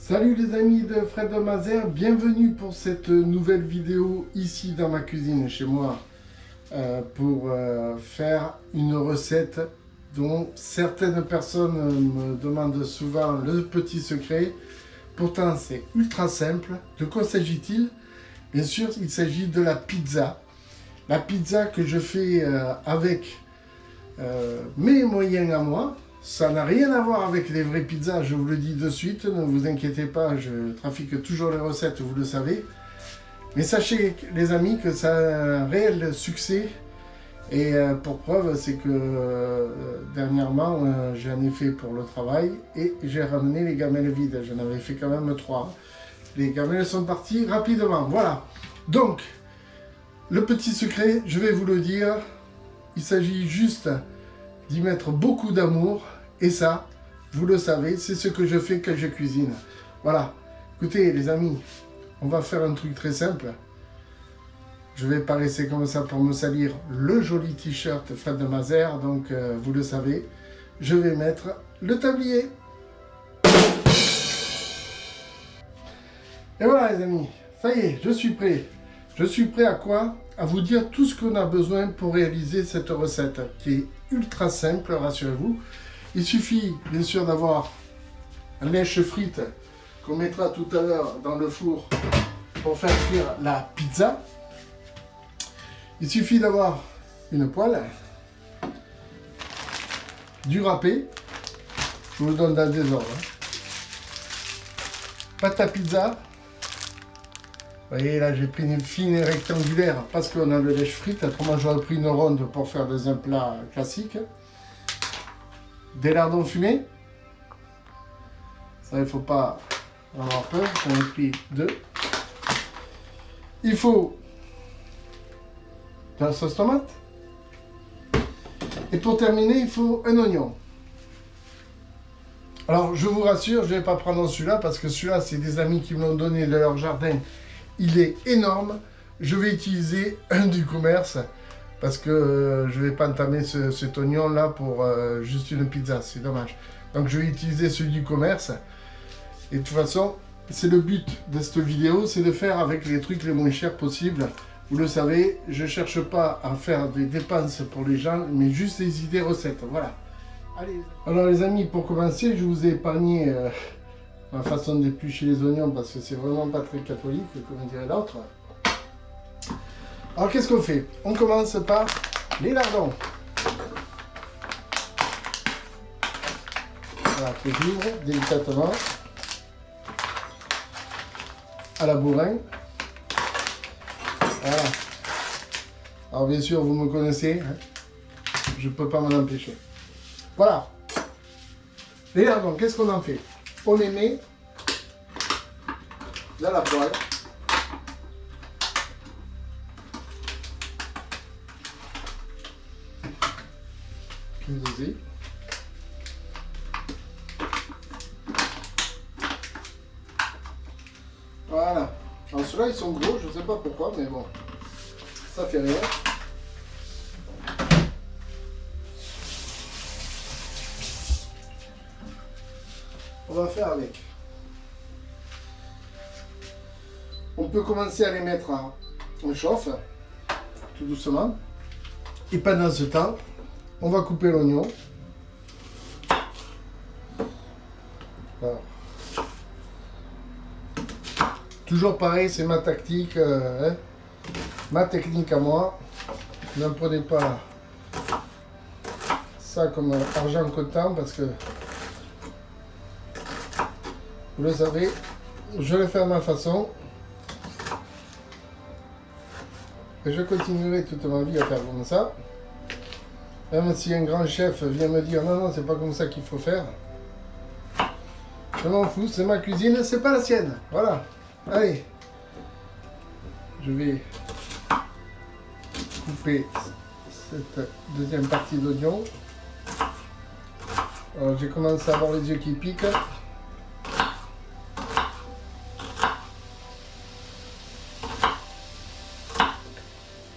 Salut les amis de Fred de Mazères, bienvenue pour cette nouvelle vidéo ici dans ma cuisine chez moi pour faire une recette dont certaines personnes me demandent souvent le petit secret. Pourtant c'est ultra simple. De quoi s'agit-il? Bien sûr il s'agit de la pizza. La pizza que je fais avec mes moyens à moi. Ça n'a rien à voir avec les vraies pizzas, je vous le dis de suite, ne vous inquiétez pas, je trafique toujours les recettes, vous le savez. Mais sachez les amis que ça a un réel succès. Et pour preuve, c'est que dernièrement, j'en ai fait pour le travail et j'ai ramené les gamelles vides. J'en avais fait quand même 3. Les gamelles sont parties rapidement, voilà. Donc, le petit secret, je vais vous le dire, il s'agit juste d'y mettre beaucoup d'amour. Et ça, vous le savez, c'est ce que je fais quand je cuisine. Voilà. Écoutez, les amis, on va faire un truc très simple. Je vais pas rester comme ça pour me salir le joli t-shirt Fred de Mazères. Donc, vous le savez, je vais mettre le tablier. Et voilà, les amis. Ça y est, je suis prêt. Je suis prêt à quoi? À vous dire tout ce qu'on a besoin pour réaliser cette recette, qui est ultra simple, rassurez-vous. Il suffit bien sûr d'avoir un lèche frite qu'on mettra tout à l'heure dans le four pour faire cuire la pizza. Il suffit d'avoir une poêle, du râpé, je vous le donne dans le désordre, pâte à pizza. Vous voyez là j'ai pris une fine et rectangulaire parce qu'on a le lèche frite, autrement j'aurais pris une ronde pour faire des plats classiques. Des lardons fumés, ça il ne faut pas avoir peur, j'en ai pris 2. Il faut de la sauce tomate. Et pour terminer, il faut un oignon. Alors je vous rassure, je ne vais pas prendre celui-là parce que celui-là c'est des amis qui me l'ont donné de leur jardin. Il est énorme. Je vais utiliser un du commerce. Parce que je ne vais pas entamer cet oignon-là pour juste une pizza, c'est dommage. Donc je vais utiliser celui du commerce. Et de toute façon, c'est le but de cette vidéo, c'est de faire avec les trucs les moins chers possibles. Vous le savez, je ne cherche pas à faire des dépenses pour les gens, mais juste des idées recettes, voilà. Allez. Alors les amis, pour commencer, je vous ai épargné ma façon d'éplucher les oignons parce que c'est vraiment pas très catholique, comme dirait l'autre. Alors qu'est-ce qu'on fait? On commence par les lardons. Voilà, que j'ouvre délicatement à la bourrin. Voilà. Alors bien sûr, vous me connaissez, hein, je ne peux pas m'en empêcher. Voilà. Les lardons, qu'est-ce qu'on en fait? On les met dans la poêle. Dosé. Voilà. Alors ceux-là ils sont gros, je ne sais pas pourquoi, mais bon, ça fait rien. On va faire avec. On peut commencer à les mettre en chauffe, tout doucement. Et pendant ce temps, on va couper l'oignon. Voilà. Toujours pareil, c'est ma tactique, ma technique à moi. Ne prenez pas ça comme argent comptant parce que vous le savez, je le fais à ma façon. Et je continuerai toute ma vie à faire comme ça. Même si un grand chef vient me dire non, non, c'est pas comme ça qu'il faut faire. Je m'en fous, c'est ma cuisine, c'est pas la sienne. Voilà. Allez. Je vais couper cette deuxième partie d'oignon. Alors j'ai commencé à avoir les yeux qui piquent.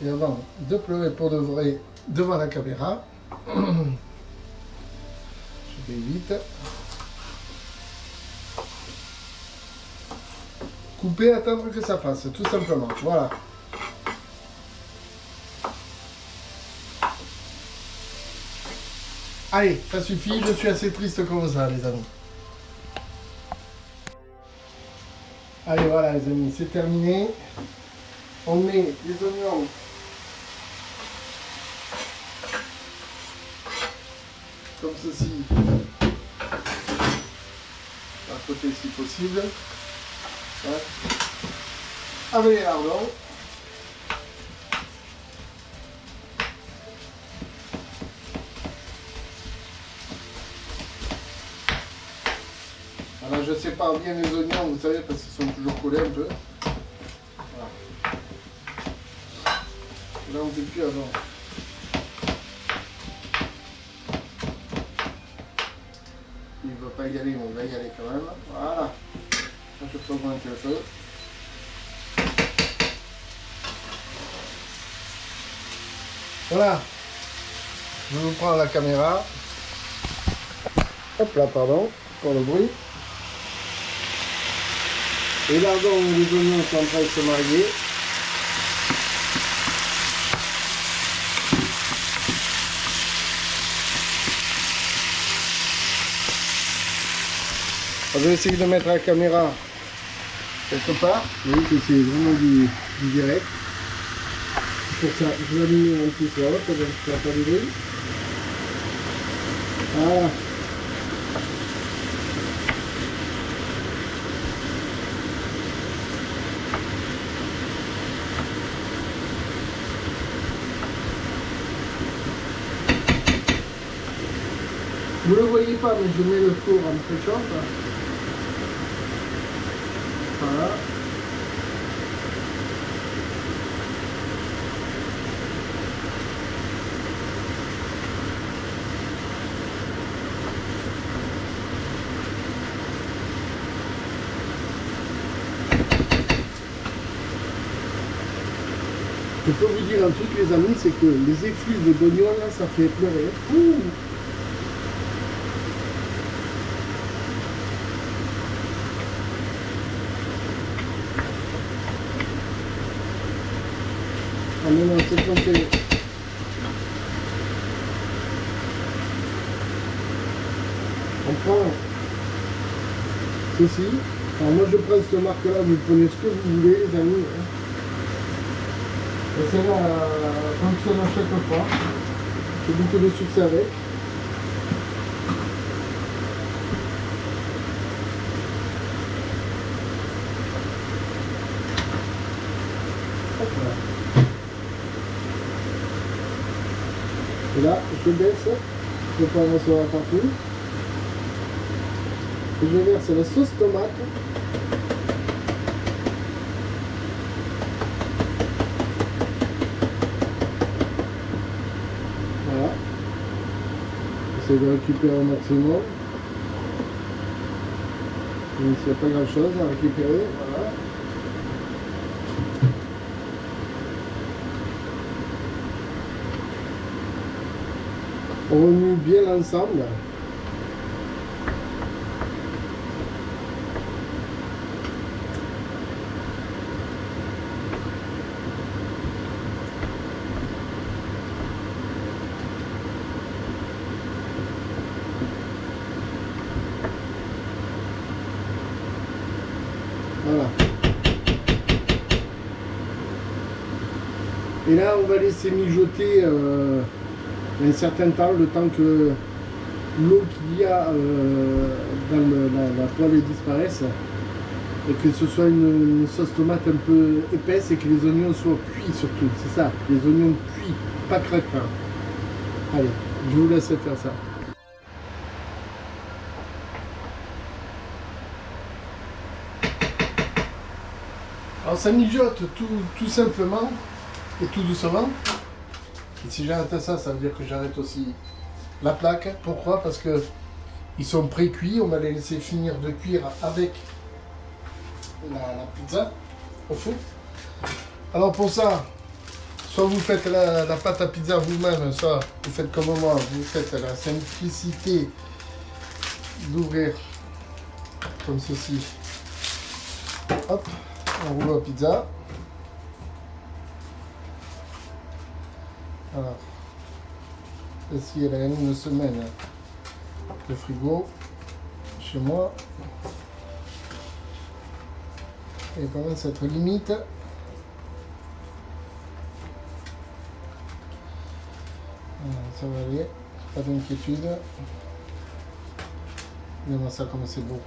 Et avant de pleurer pour de vrai devant la caméra, je vais vite. couper, attendre que ça fasse, tout simplement. Voilà. Allez, ça suffit, je suis assez triste comme ça, les amis. Allez, voilà, les amis, c'est terminé. On met les oignons comme ceci, à côté si possible. Ouais. Avec les lardons. Alors je sépare bien les oignons, vous savez, parce qu'ils sont toujours collés un peu. Voilà. Là on ne fait plus avant. Il ne va pas y aller, mais on va y aller quand même. Voilà. Là, je peux augmenter le feu. Voilà. Je vous prends la caméra. Hop là, pardon, pour le bruit. Les lardons et les oignons sont en train de se marier. Je vais essayer de mettre la caméra quelque part. Vous voyez que c'est vraiment du direct. Pour ça, je vais allumer un petit peu là, pour que ça ne pas du bruit. Voilà. Vous ne le voyez pas, mais je mets le four en préchauffe. Voilà. Je peux vous dire un truc, les amis, c'est que les effluves d'oignons, là, ça fait pleurer. Ouh. Ah mais non, c'est trompé. On prend ceci. Alors moi je prends cette marque-là, vous prenez ce que vous voulez, les amis. Et celle-là fonctionne à chaque fois. J'ai beaucoup de succès avec. Hop là. Et là, je baisse, je prends la sauce partout. Et je verse la sauce tomate. Voilà. J'essaie de récupérer au maximum. Même s'il n'y a pas grand chose à récupérer. Voilà. On remue bien l'ensemble. Voilà. Et là, on va laisser mijoter un certain temps, le temps que l'eau qu'il y a dans la poêle disparaisse et que ce soit une sauce tomate un peu épaisse et que les oignons soient cuits surtout. C'est ça, les oignons cuits, pas craquants. Allez, je vous laisse faire ça. Alors ça mijote tout simplement et tout doucement. Et si j'arrête ça, ça veut dire que j'arrête aussi la plaque. Pourquoi? Parce que ils sont pré-cuits, on va les laisser finir de cuire avec la pizza au four. Alors pour ça, soit vous faites la pâte à pizza vous-même, soit vous faites comme moi, vous faites la simplicité d'ouvrir comme ceci. Hop. un rouleau à pizza. Alors, celle-ci, elle a une semaine de frigo chez moi. Et commence à être limite. Ça va aller, pas d'inquiétude. Regardez-moi ça comme c'est beau.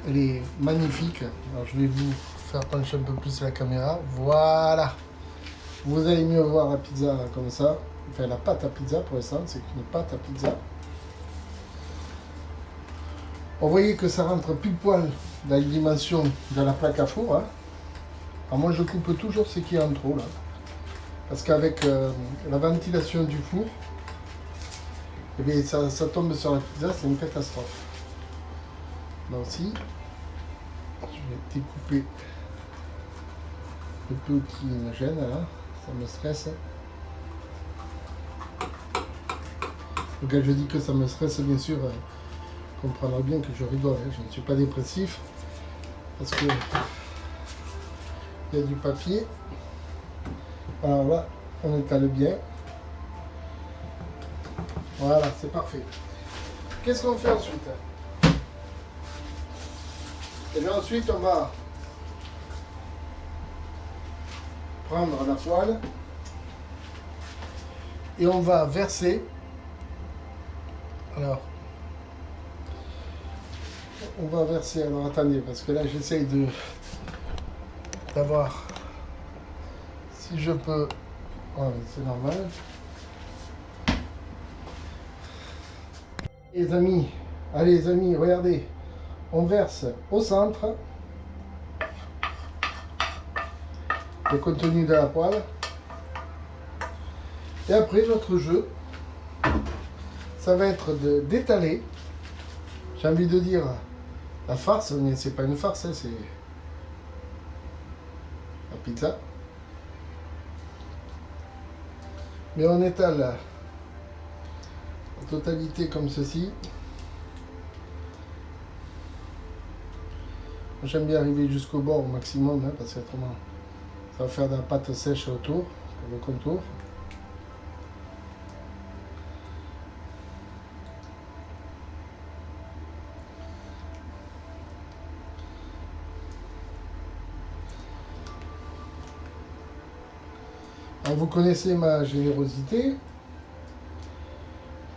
Elle est magnifique. Alors je vais vous faire pencher un peu plus la caméra. Voilà. Vous allez mieux voir la pizza comme ça. Enfin la pâte à pizza pour l'instant, c'est qu'une pâte à pizza. Vous voyez que ça rentre pile poil dans les dimensions de la plaque à four. Hein. Alors moi je coupe toujours ce qui est en trop là. Parce qu'avec la ventilation du four, eh bien, ça tombe sur la pizza, c'est une catastrophe. Là aussi, je vais découper le peu qui me gêne, là. Ça me stresse. Donc quand je dis que ça me stresse, bien sûr, comprendra bien que je rigole. Hein. Je ne suis pas dépressif, parce que il y a du papier. Alors là, on étale bien. Voilà, c'est parfait. Qu'est-ce qu'on fait ensuite? Et bien ensuite, on va prendre la poêle et on va verser. Alors, on va verser. Alors attendez, parce que là, j'essaye d'avoir. Si je peux. Ouais, c'est normal. Les amis, allez les amis, regardez. On verse au centre le contenu de la poêle. Et après, notre jeu, ça va être d'étaler. J'ai envie de dire la farce, mais c'est pas une farce, hein, c'est la pizza. Mais on étale la totalité comme ceci. J'aime bien arriver jusqu'au bord au maximum, hein, parce qu'autrement ça va faire de la pâte sèche autour, pour le contour. Alors vous connaissez ma générosité.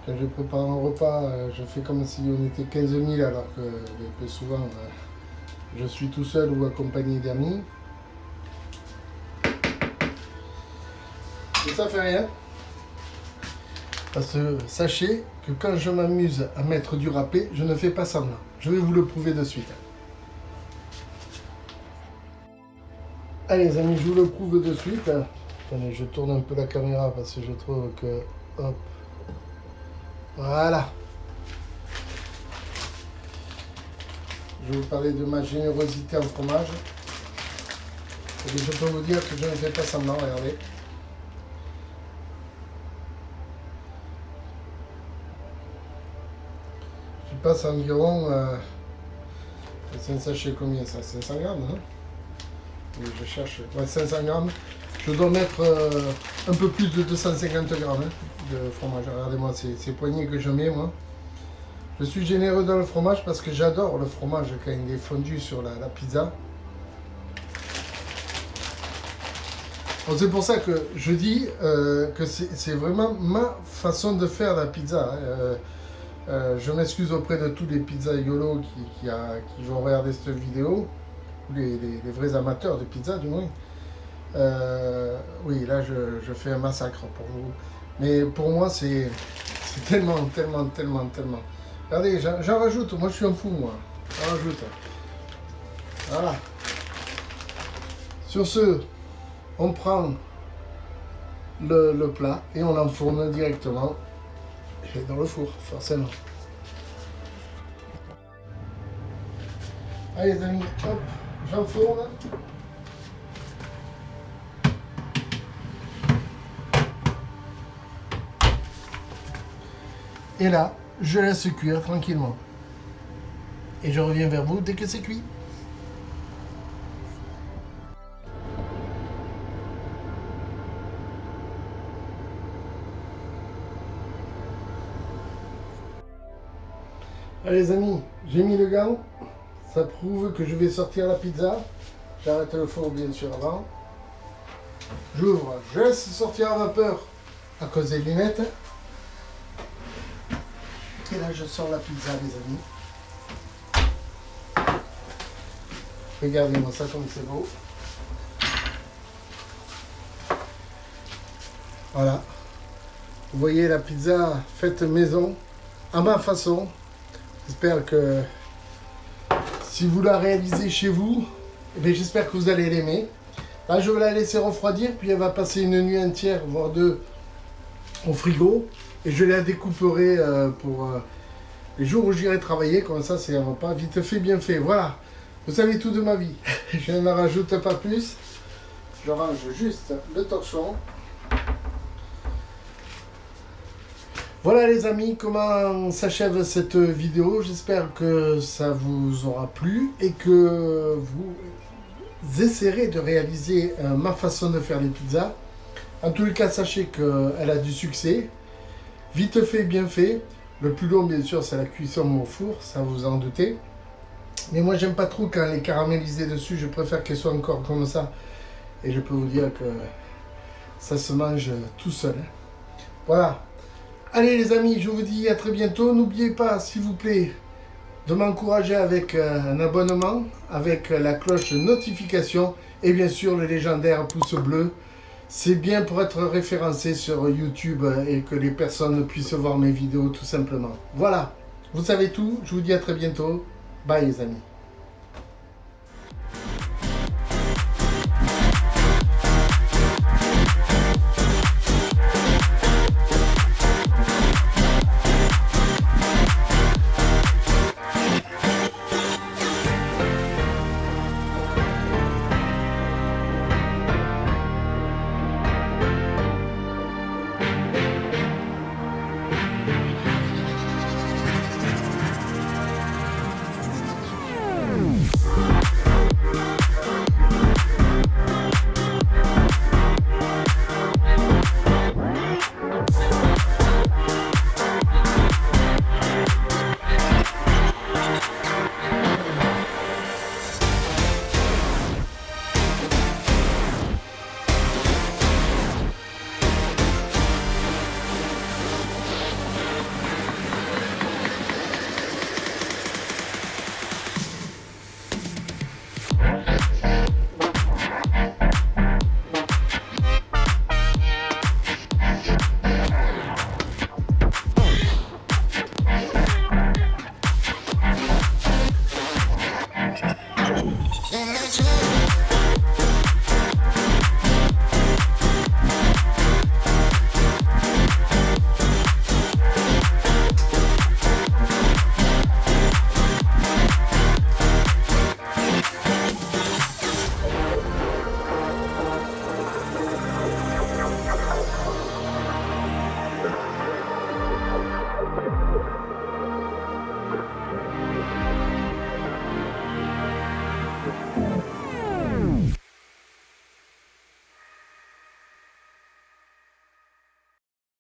Quand je prépare un repas, je fais comme si on était 15 000 alors que souvent je suis tout seul ou accompagné d'amis. Et ça fait rien. Parce que sachez que quand je m'amuse à mettre du râpé, je ne fais pas semblant. Je vais vous le prouver de suite. Allez les amis, je vous le prouve de suite. Attendez, je tourne un peu la caméra parce que je trouve que... Hop. Voilà. Je vais vous parler de ma générosité en fromage. Et je peux vous dire que je ne fais pas semblant, regardez. Je passe environ... c'est un sachet combien ça? 500 grammes, hein? Oui, je cherche... Ouais, 500 grammes. Je dois mettre un peu plus de 250 grammes hein, de fromage. Regardez-moi ces poignées que je mets, moi. Je suis généreux dans le fromage parce que j'adore le fromage quand il est fondu sur la pizza. Bon, c'est pour ça que je dis que c'est vraiment ma façon de faire la pizza. Je m'excuse auprès de tous les pizzas YOLO qui vont regarder cette vidéo. Les vrais amateurs de pizza, du moins. Oui, là, je fais un massacre pour vous. Mais pour moi, c'est tellement. Regardez, j'en rajoute. Moi, je suis un fou, moi. J'en rajoute. Voilà. Sur ce, on prend le plat et on l'enfourne directement dans le four, forcément. Allez, les amis, hop, j'enfourne. Et là, je laisse cuire tranquillement. Et je reviens vers vous dès que c'est cuit. Allez les amis, j'ai mis le gant. Ça prouve que je vais sortir la pizza. J'arrête le four bien sûr avant. J'ouvre, je laisse sortir à vapeur à cause des lunettes. Et là je sors la pizza les amis. Regardez-moi ça comme c'est beau. Voilà. Vous voyez la pizza faite maison, à ma façon. J'espère que si vous la réalisez chez vous, eh bien, j'espère que vous allez l'aimer. Là, je vais la laisser refroidir, puis elle va passer une nuit entière, voire deux, au frigo. Et je la découperai pour les jours où j'irai travailler. Comme ça, c'est un repas vite fait, bien fait. Voilà. Vous savez tout de ma vie. Je ne rajoute pas plus. Je range juste le torchon. Voilà les amis, comment s'achève cette vidéo. J'espère que ça vous aura plu et que vous essaierez de réaliser ma façon de faire les pizzas. En tous les cas, sachez qu'elle a du succès. Vite fait, bien fait. Le plus long, bien sûr, c'est la cuisson au four, ça vous en doutez. Mais moi, j'aime pas trop quand elle est caramélisée dessus. Je préfère qu'elle soit encore comme ça. Et je peux vous dire que ça se mange tout seul. Voilà. Allez les amis, je vous dis à très bientôt. N'oubliez pas, s'il vous plaît, de m'encourager avec un abonnement, avec la cloche notification et bien sûr le légendaire pouce bleu. C'est bien pour être référencé sur YouTube et que les personnes puissent voir mes vidéos tout simplement. Voilà, vous savez tout. Je vous dis à très bientôt. Bye les amis.